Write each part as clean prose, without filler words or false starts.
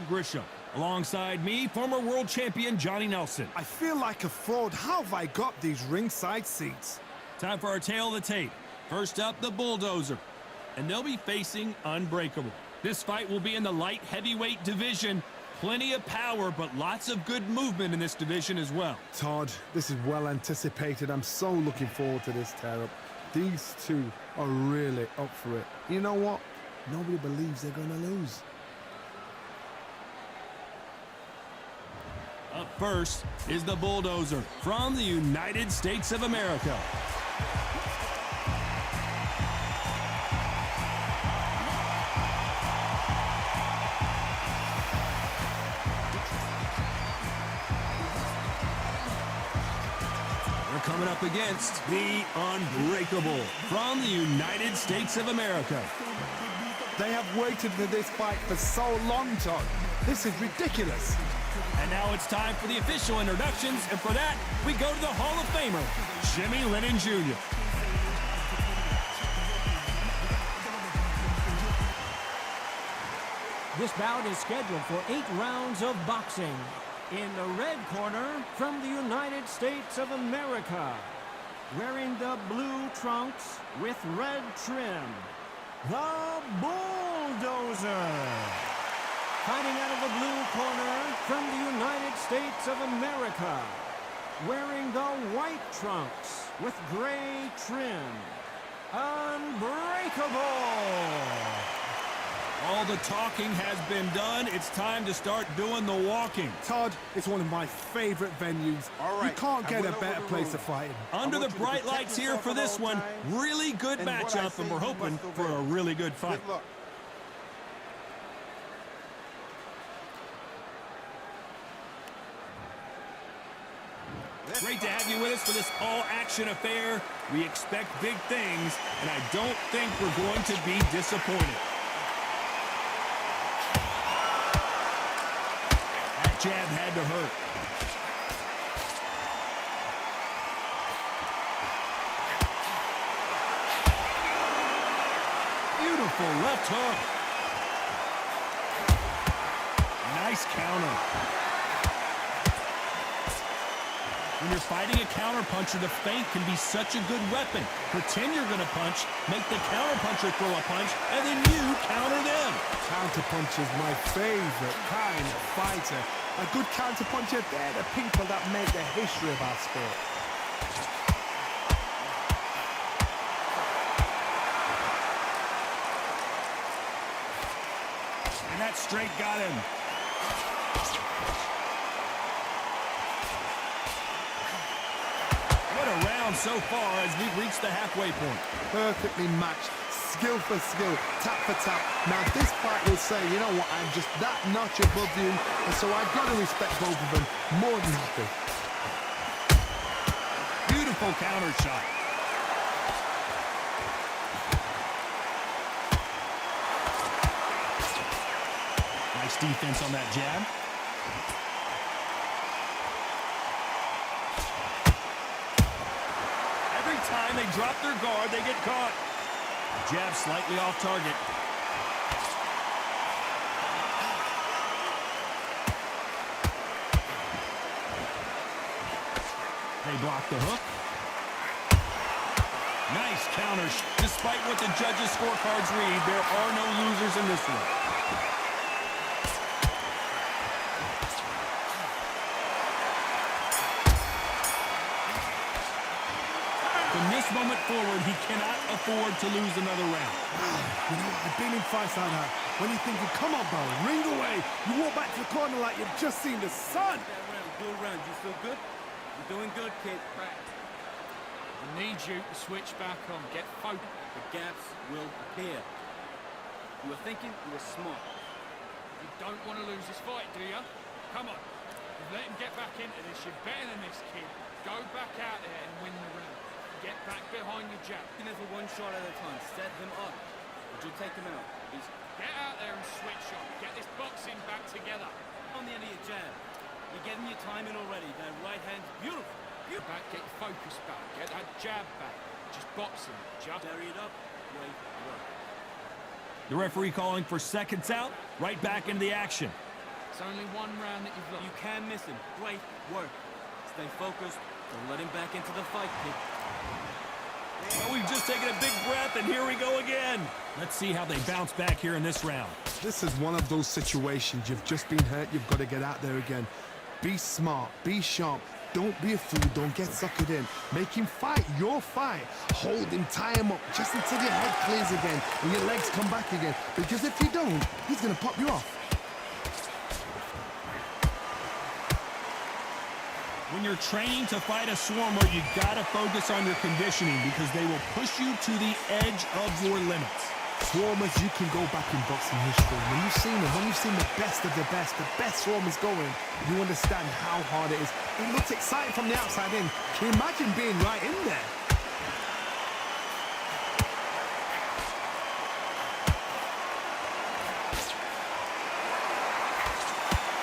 Grisham. Alongside me, former world champion Johnny Nelson. I feel like a fraud. How have I got these ringside seats? Time for our tail of the tape. First up, the Bulldozer. And they'll be facing Unbreakable. This fight will be in the light heavyweight division. Plenty of power, but lots of good movement in this division as well. Todd, this is well anticipated. I'm so looking forward to this tear-up. These two are really up for it. You know what? Nobody believes they're going to lose. Up first is the Bulldozer from the United States of America. They're coming up against the Unbreakable from the United States of America. They have waited for this fight for so long, Todd. This is ridiculous. And now it's time for the official introductions, and for that, we go to the Hall of Famer, Jimmy Lennon Jr. This bout is scheduled for 8 rounds of boxing. In the red corner, from the United States of America, wearing the blue trunks with red trim, the Bulldozer. Fighting out of the blue corner, from the United States of America, wearing the white trunks with gray trim, Unbreakable. All the talking has been done. It's time to start doing the walking. Todd, it's one of my favorite venues. You can't get a better place to fight in. Under the bright lights here for this one. Really good matchup, and we're hoping for a really good fight. Great to have you with us for this all-action affair. We expect big things, and I don't think we're going to be disappointed. That jab had to hurt. Beautiful left hook. Nice counter. When you're fighting a counterpuncher, the feint can be such a good weapon. Pretend you're going to punch, make the counterpuncher throw a punch, and then you counter them. Counterpunch is my favorite kind of fighter. A good counterpuncher, they're the people that make the history of our sport. And that straight got him. Round so far as we've reached the halfway point. Perfectly matched, skill for skill, tap for tap. Now this fight will say, you know what, I'm just that notch above you, and so I've got to respect both of them more than happy. Beautiful counter shot. Nice defense on that jab. Time they drop their guard, they get caught. Jab slightly off target. They block the hook. Nice counter. Despite what the judges' scorecards read, there are no losers in this one. From this moment forward, he cannot afford to lose another round. You know, I've been in fights like that. When you're thinking, come on, bro, ring away. You walk back to the corner like you've just seen the sun. Good round. You feel good? You're doing good, kid. I need you to switch back on. Get focused. The gaps will appear. You were thinking, you were smart. You don't want to lose this fight, do you? Come on. Let him get back into this. You're better than this, kid. Go back out there and win the round. Get back behind your jab. Never one shot at a time. Set him up. Would you take him out? He's Get out there and switch on. Get this boxing back together. on the end of your jab. You're getting your time in already. That right hand's beautiful. Back, get your focus back. Get that jab back. Just boxing. Just Bury it up. Great work. The referee calling for seconds out. Right back into the action. It's only one round that you've lost. You can miss him. Great work. Stay focused. Don't let him back into the fight, kid. Well, we've just taken a big breath, and here we go again. Let's see how they bounce back here in this round. This is one of those situations. You've just been hurt. You've got to get out there again. Be smart. Be sharp. Don't be a fool. Don't get suckered in. Make him fight your fight. Hold him, tie him up, just until your head clears again and your legs come back again. Because if you don't, he's going to pop you off. When you're training to fight a swarmer, you gotta focus on your conditioning because they will push you to the edge of your limits. Swarmers, you can go back in boxing history. When you've seen them, when you've seen the best swarmers going, you understand how hard it is. It looks exciting from the outside in. Can you imagine being right in there?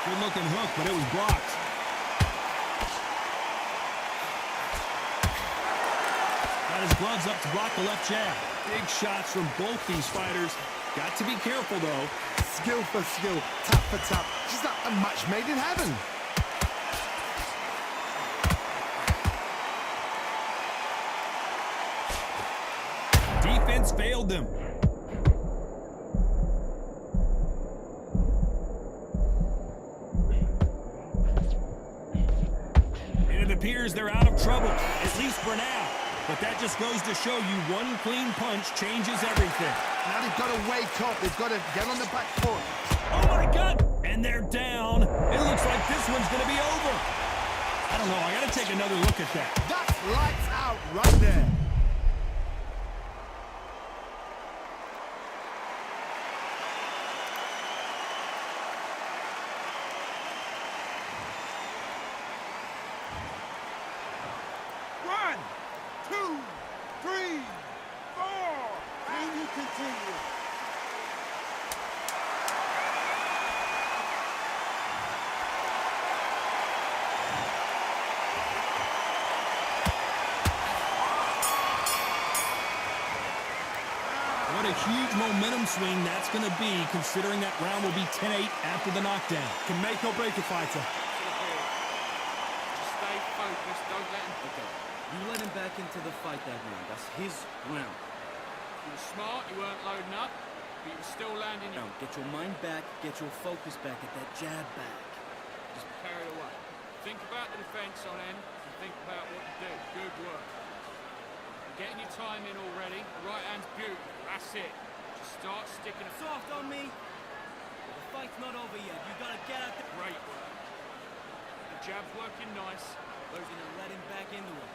Good looking hook, but it was blocked. Got his gloves up to block the left jab. Big shots from both these fighters. Got to be careful, though. Skill for skill, tap for tap. Just like a match made in heaven. Defense failed them. And it appears they're out of trouble, at least for now. But that just goes to show you one clean punch changes everything. Now they've got to wake up. They've got to get on the back foot. Oh, my God! And they're down. It looks like this one's going to be over. I don't know. I got to take another look at that. That's lights out right there. What a huge momentum swing that's going to be, considering that round will be 10-8 after the knockdown. Can make or break a fighter. Just stay focused. Don't let him... Okay. You let him back into the fight that round. That's his round. You were smart. You weren't loading up. But you were still landing your... Now, get your mind back. Get your focus back. Get that jab back. Just carried away. Think about the defense on end and think about what to do. Good work. You're getting your time in already. The right hand's beautiful. That's it. Just start sticking a Soft on me. The fight's not over yet. You gotta get out there. great work. The jab's working nice. You're gonna let him back into it.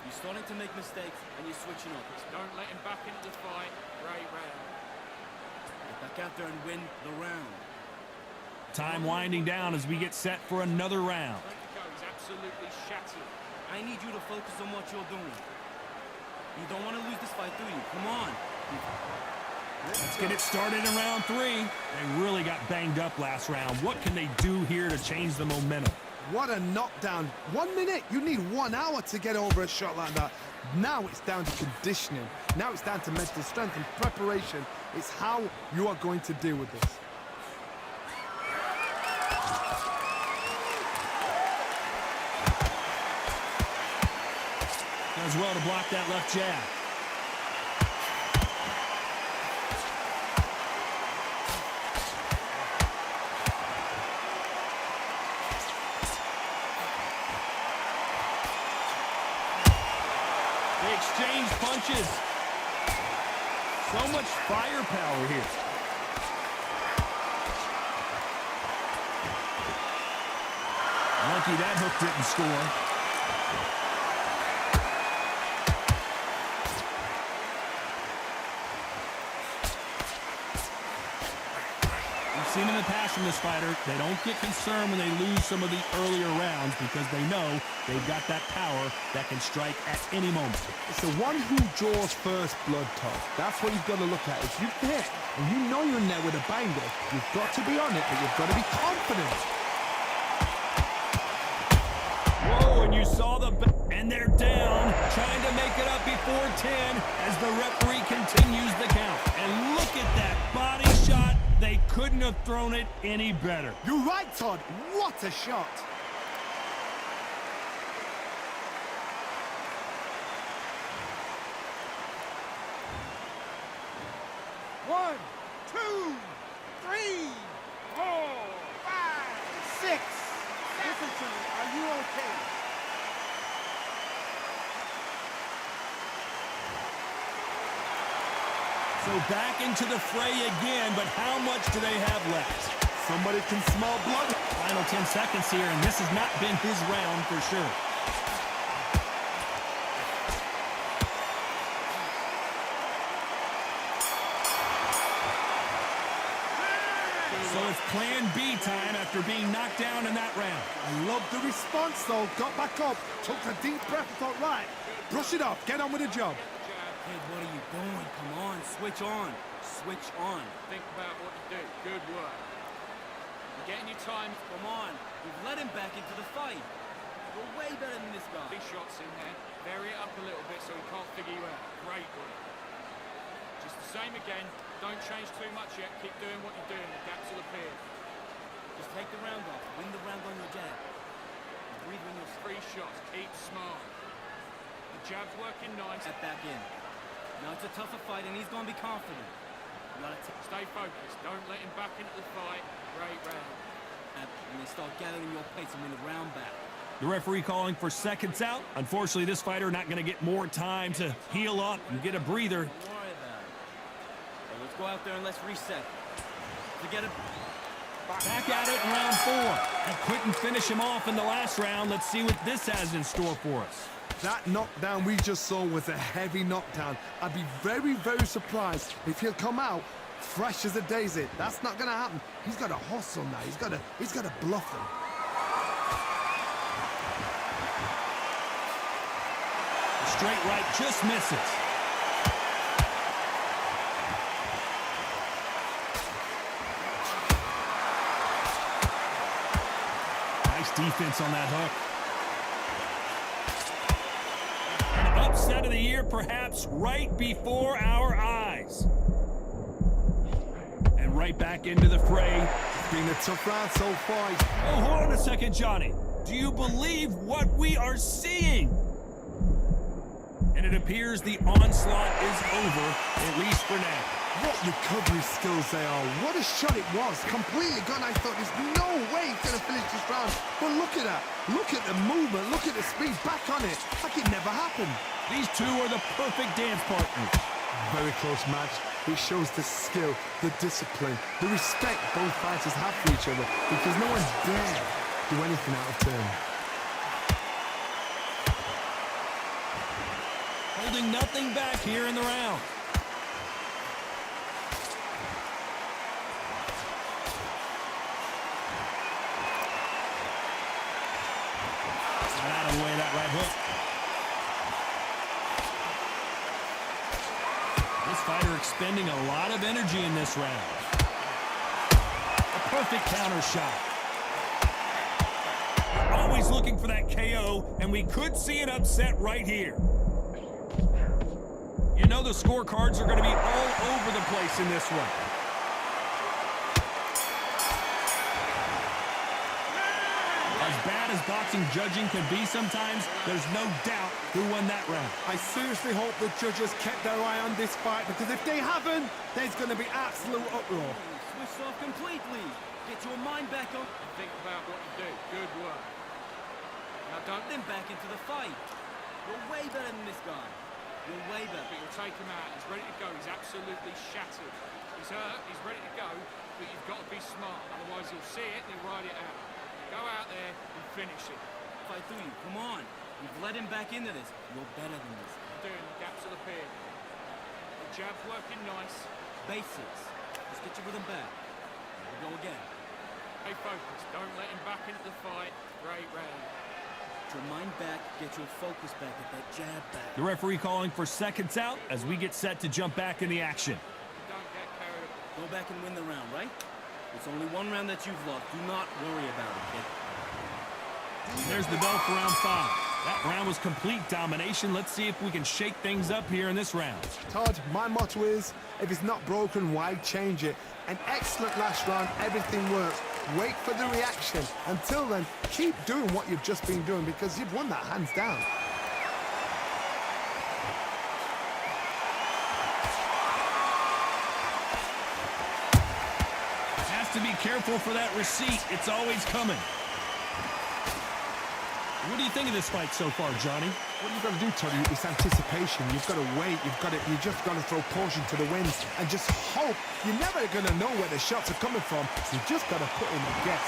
You're starting to make mistakes and you're switching up. Don't let him back into the fight. Great round. Get back out there and win the round. Time winding down as we get set for another round. Ready to go. He's absolutely shattered. I need you to focus on what you're doing. You don't want to lose this fight, do you? Come on. Let's get it started in round 3. They really got banged up last round. What can they do here to change the momentum? What a knockdown. 1 minute. You need 1 hour to get over a shot like that. Now it's down to conditioning. Now it's down to mental strength and preparation. It's how you are going to deal with this. Does well to block that left jab. They exchange punches. So much firepower here. Lucky that hook didn't score. Seen in the past from this fighter, they don't get concerned when they lose some of the earlier rounds because they know they've got that power that can strike at any moment. It's the one who draws first blood, Todd. That's what you've got to look at. If you've hit and you know you're in there with a banger, you've got to be on it, but you've got to be confident. Whoa, and you saw the... And they're down, trying to make it up before 10 as the referee continues the count. And look at that body shot They couldn't have thrown it any better. You're right, Todd. What a shot. One, two, three, four, five, six. Listen to me. Are you okay? So back into the fray again, but how much do they have left? Somebody can smell blood. Final 10 seconds here, and this has not been his round for sure. So it's plan B time after being knocked down in that round. I love the response, though. Got back up, took a deep breath, and thought, right, brush it off, get on with the job. Kid, what are you doing? Come on, switch on. Switch on. Think about what to do. Good work. You're getting your time. Come on. We've let him back into the fight. We're way better than this guy. Big shots in there. Vary it up a little bit so he can't figure you out. Great work. Just the same again. Don't change too much yet. Keep doing what you're doing. The gaps will appear. Just take the round off. Win the round on your jab. Breathe when you're 3 shots. Keep smart. The jab's working nice. step back in. Now it's a tougher fight and he's going to be confident. You gotta stay focused. Don't let him back into the fight. Great round. and they start gathering your pace and win the round back. The referee calling for seconds out. Unfortunately, this fighter not going to get more time to heal up and get a breather. Don't worry about it. So let's go out there and let's reset. Forget it. Back at it in round 4. He couldn't finish him off in the last round. Let's see what this has in store for us. That knockdown we just saw was a heavy knockdown. I'd be very, very surprised if he'll come out fresh as a daisy. That's not going to happen. He's got to hustle now. He's got to bluff him. The straight right just misses. Nice defense on that hook. Upset of the year, perhaps, right before our eyes. And right back into the fray. Been a tough round so far. Oh, hold on a second, Johnny. Do you believe what we are seeing? And it appears the onslaught is over, at least for now. What recovery skills they are. What a shot it was. Completely gone. I thought there's no way he's going to finish this round. But look at that. Look at the movement. Look at the speed. Back on it. Like it never happened. These two are the perfect dance partners. Very close match. It shows the skill, the discipline, the respect both fighters have for each other because no one dare do anything out of turn. Holding nothing back here in the round. Got out of the way of that right hook. This fighter expending a lot of energy in this round. A perfect counter shot. We're always looking for that KO, and we could see an upset right here. You know the scorecards are going to be all over the place in this one. As bad as boxing judging can be sometimes, there's no doubt who won that round. I seriously hope the judges kept their eye on this fight because if they haven't, there's going to be absolute uproar. Switch off completely. Get your mind back on. Think about what you do. Good work. Now don't Then back into the fight. You're way better than this guy. You're way better. But you'll take him out. He's ready to go. He's absolutely shattered. He's hurt. He's ready to go. But you've got to be smart. Otherwise, he'll see it and he'll ride it out. Go out there and finish it. Fight through you. Come on. You've let him back into this. You're better than this. Doing the gaps will appear. The jab's working nice. Basics. Just get your rhythm back. Here we go again. Stay focused. Don't let him back into the fight. Great round. Get your mind back. Get your focus back. Get that jab back. The referee calling for seconds out as we get set to jump back in the action. Don't get carried away. Go back and win the round, right? It's only one round that you've lost. Do not worry about it, kid. There's the bell for round 5. That round was complete domination. Let's see if we can shake things up here in this round. Todd, my motto is, if it's not broken, why change it? An excellent last round, everything works. Wait for the reaction. Until then, keep doing what you've just been doing because you've won that hands down. Has to be careful for that receipt. It's always coming. What do you think of this fight so far, Johnny? What you've got to do, Toddy, is anticipation. You've got to wait. You just got to throw caution to the winds and just hope. You're never going to know where the shots are coming from. So you just got to put in a guess.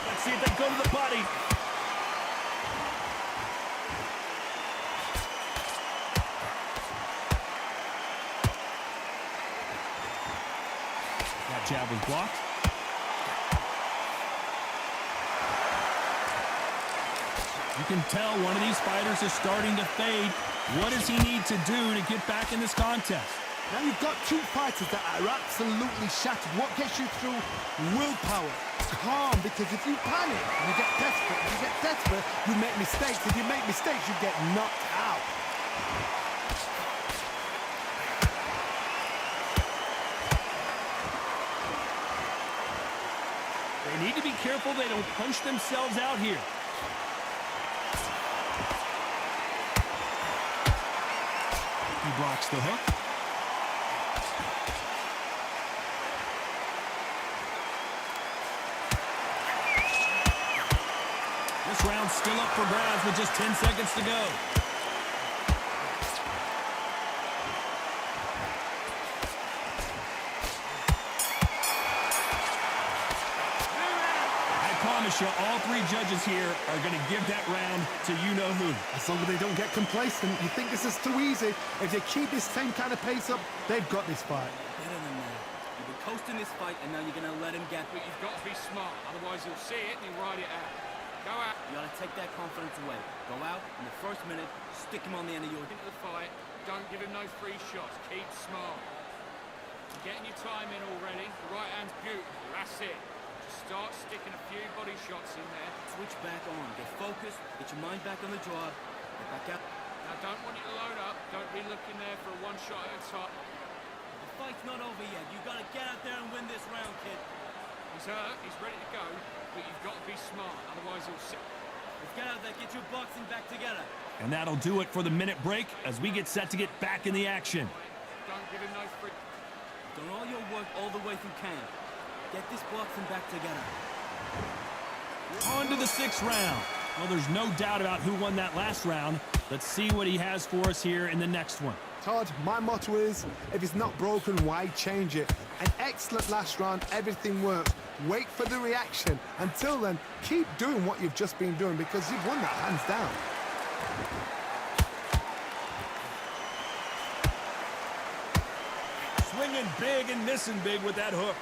Let's see if they go to the body. That jab was blocked. You can tell one of these fighters is starting to fade. What does he need to do to get back in this contest? Now you've got two fighters that are absolutely shattered. What gets you through? Willpower. Calm, because if you panic, you get desperate. If you get desperate, you make mistakes. If you make mistakes, you get knocked out. They need to be careful they don't punch themselves out here. He blocks the hook. This round's still up for grabs with just 10 seconds to go. I promise you, all three judges here are going to give that round to you-know-who. As long as they don't get complacent, you think this is too easy. If they keep this same kind of pace up, they've got this fight. Better than that. You've been coasting this fight, and now you're going to let him get... But you've got to be smart, otherwise he'll see it and he'll ride it out. Go out. You got to take that confidence away. Go out, in the first minute, stick him on the end of your... Into the fight, don't give him no free shots. Keep smart. You're getting your time in already. The right hand's beautiful. That's it. Just start sticking a few body shots in there. Switch back on. Get focused. Get your mind back on the draw. Get back out. Now, don't want you to load up. Don't be looking there for a one shot at a time. The fight's not over yet. You got to get out there and win this round, kid. He's hurt. He's ready to go. But you've got to be smart. Otherwise, he'll sit. Let's get out there. Get your boxing back together. And that'll do it for the minute break as we get set to get back in the action. Don't give him no free... Done all your work all the way through camp. Get this boxing back together. On to the sixth round. Well, there's no doubt about who won that last round. Let's see what he has for us here in the next one. Todd, my motto is, if it's not broken, why change it? An excellent last round, everything works. Wait for the reaction. Until then, keep doing what you've just been doing because you've won that hands down. Swinging big and missing big with that hook.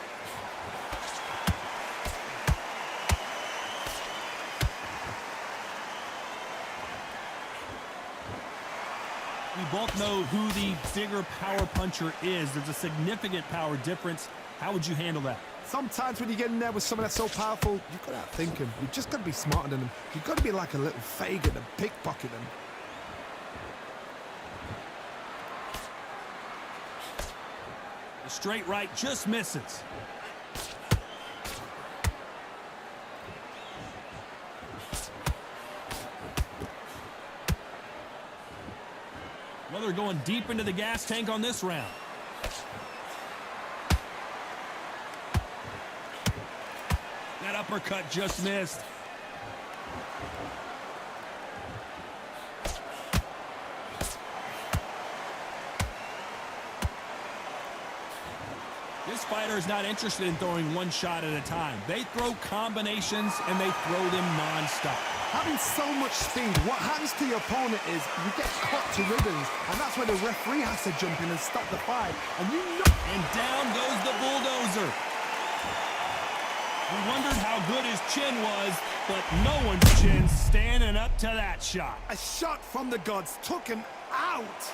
We both know who the bigger power puncher is. There's a significant power difference. How would you handle that? Sometimes when you get in there with someone that's so powerful, you've got to outthink him. You've just got to be smarter than him. You've got to be like a little faggot and pickpocket him. The straight right just misses. Well, they're going deep into the gas tank on this round. That uppercut just missed. This fighter is not interested in throwing one shot at a time. They throw combinations and they throw them non-stop. Having so much speed, what happens to your opponent is you get cut to ribbons, and that's where the referee has to jump in and stop the fight. And you know... And down goes the bulldozer. We wondered how good his chin was, but no one's chin's standing up to that shot. A shot from the gods took him out.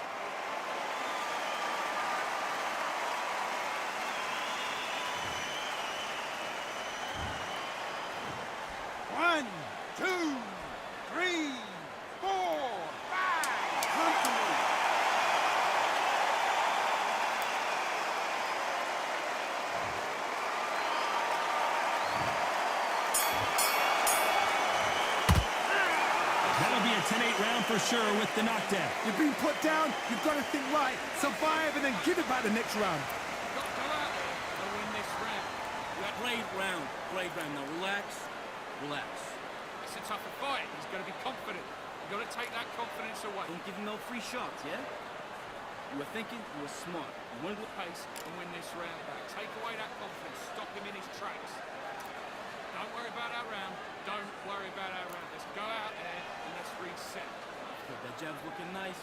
round for sure with the knockdown. You've been put down, you've got to think right, survive, and then give it back the next round. You've got to go out there to win this round. Great round. Great round. Now relax. Relax. It's a tougher fight. He's got to be confident. You've got to take that confidence away. Don't give him no free shots, yeah? You were thinking, you were smart. You wanted to Pace and win this round back. Take away that confidence. Stop him in his tracks. Don't worry about our round. Don't worry about our round. Let's go out there and let's reset. Good, that jab's looking nice.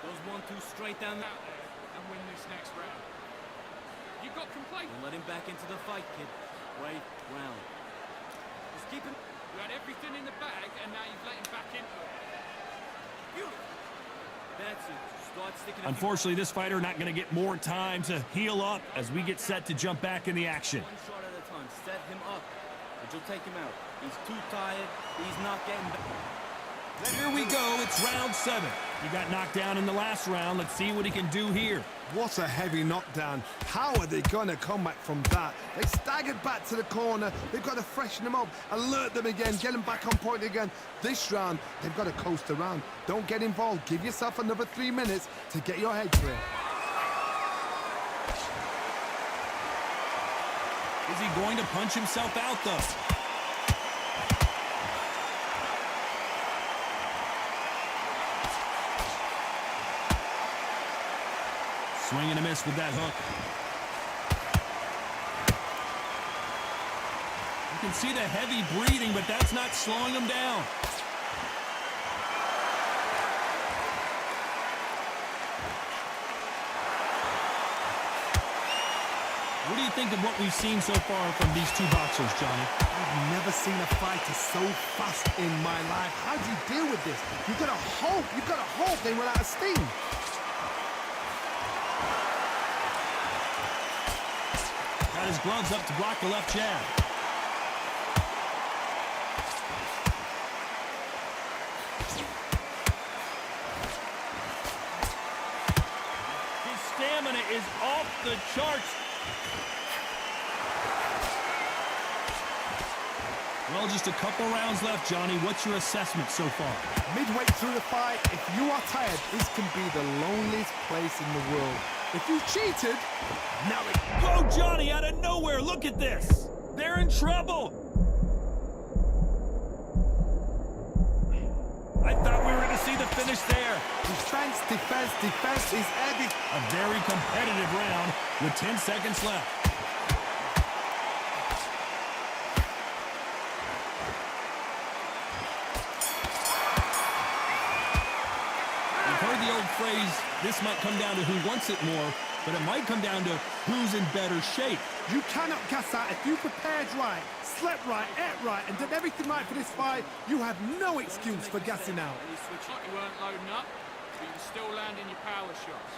Those 1-2 straight down Out there and win this next round. You got complacent. Don't let him back into the fight, kid. Great round. Just keep him. You had everything in the bag and now you've let him back into it. Beautiful. That's it. Start sticking. Unfortunately, this fighter not going to get more time to heal up as we get set to jump back in the action. One shot at a time. Set him up. But you'll take him out. He's too tired. He's not getting back. Here we go. It's round 7. He got knocked down in the last round. Let's see what he can do here. What a heavy knockdown. How are they going to come back from that? They staggered back to the corner. They've got to freshen them up, alert them again, get them back on point again. This round, they've got to coast around. Don't get involved. Give yourself another 3 minutes to get your head clear. Is he going to punch himself out, though? Swing and a miss with that hook. You can see the heavy breathing, but that's not slowing him down. What do you think of what we've seen so far from these two boxers, Johnny? I've never seen a fighter so fast in my life. How do you deal with this? You've got to hope they run out of steam. Got his gloves up to block the left jab. His stamina is off the charts. Well, just a couple rounds left, Johnny. What's your assessment so far? Midway through the fight, if you are tired, this can be the loneliest place in the world. If you cheated, now it... Oh, Johnny, out of nowhere, look at this. They're in trouble. I thought we were going to see the finish there. Defense, defense, defense is heavy. A very competitive round with 10 seconds left. You've heard the old phrase, this might come down to who wants it more, but it might come down to who's in better shape. You cannot gas out. If you prepared right, slept right, ate right, and did everything right for this fight, you have no excuse for gassing out. You weren't loading up, but you were still landing your power shots.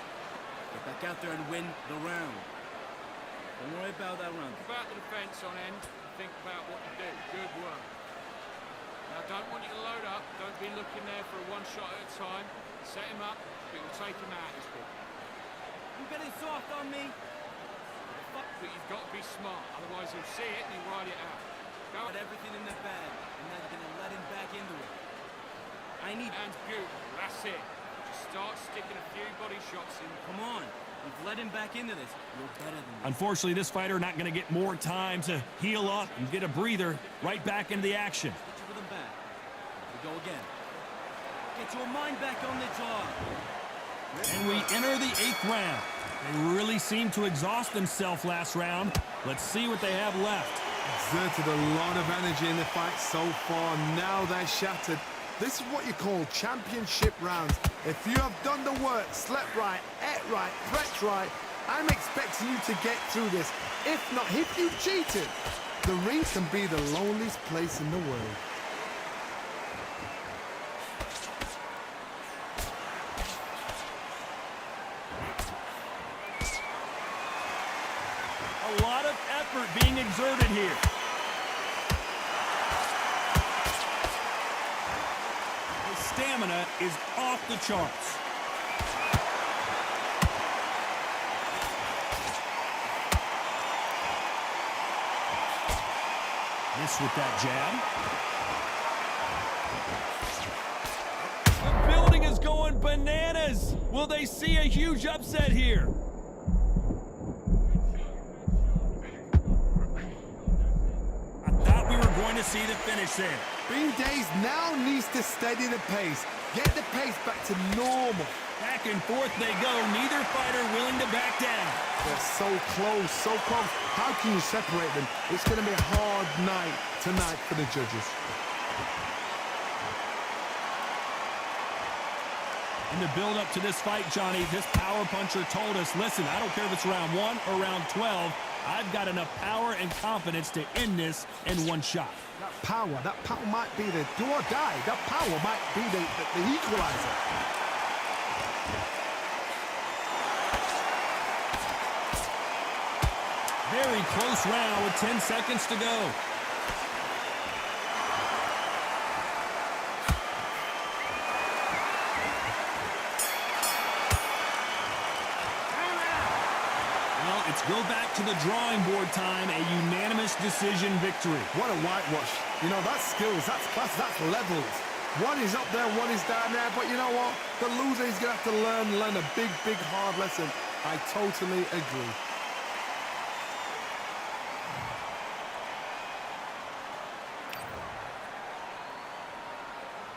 Get back out there and win the round. Don't worry about that round. Think about the defense on end. Think about what you do. Good work. Now, I don't want you to load up. Don't be looking there for a one shot at a time. Set him up, but you'll take him out this bit. You getting soft on me? But you've got to be smart, otherwise he'll see it and he'll ride it out. Go Got everything in the bag, and then you're gonna let him back into it. I need... and beautiful. That's it. Just start sticking a few body shots in. Come on. We've let him back into this. You're better than this. Unfortunately, this fighter not going to get more time to heal up and get a breather. Right back into the action. Get you with him back. We go again. Get your mind back on the job. And we enter the 8th round. They really seemed to exhaust themselves last round. Let's see what they have left. Exerted a lot of energy in the fight so far. Now they're shattered. This is what you call championship rounds. If you have done the work, slept right, ate right, prepped right, I'm expecting you to get through this. If not, if you cheated, the ring can be the loneliest place in the world. A lot of effort being exerted here. His stamina is off the charts. Miss with that jab. is! Will they see a huge upset here? I thought we were going to see the finish there. Bean Days now needs to steady the pace. Get the pace back to normal. Back and forth they go, neither fighter willing to back down. They're so close, so close. How can you separate them? It's going to be a hard night tonight for the judges. In the build-up to this fight, Johnny, this power puncher told us, listen, I don't care if it's round 1 or round 12, I've got enough power and confidence to end this in one shot. That power might be the do or die. That power might be the equalizer. Very close round with 10 seconds to go. Well, it's go back to the drawing board time, a unanimous decision victory. What a whitewash. You know, that's skills, that's class, that's levels. One is up there, one is down there, but you know what? The loser is going to have to learn a big, hard lesson. I totally agree.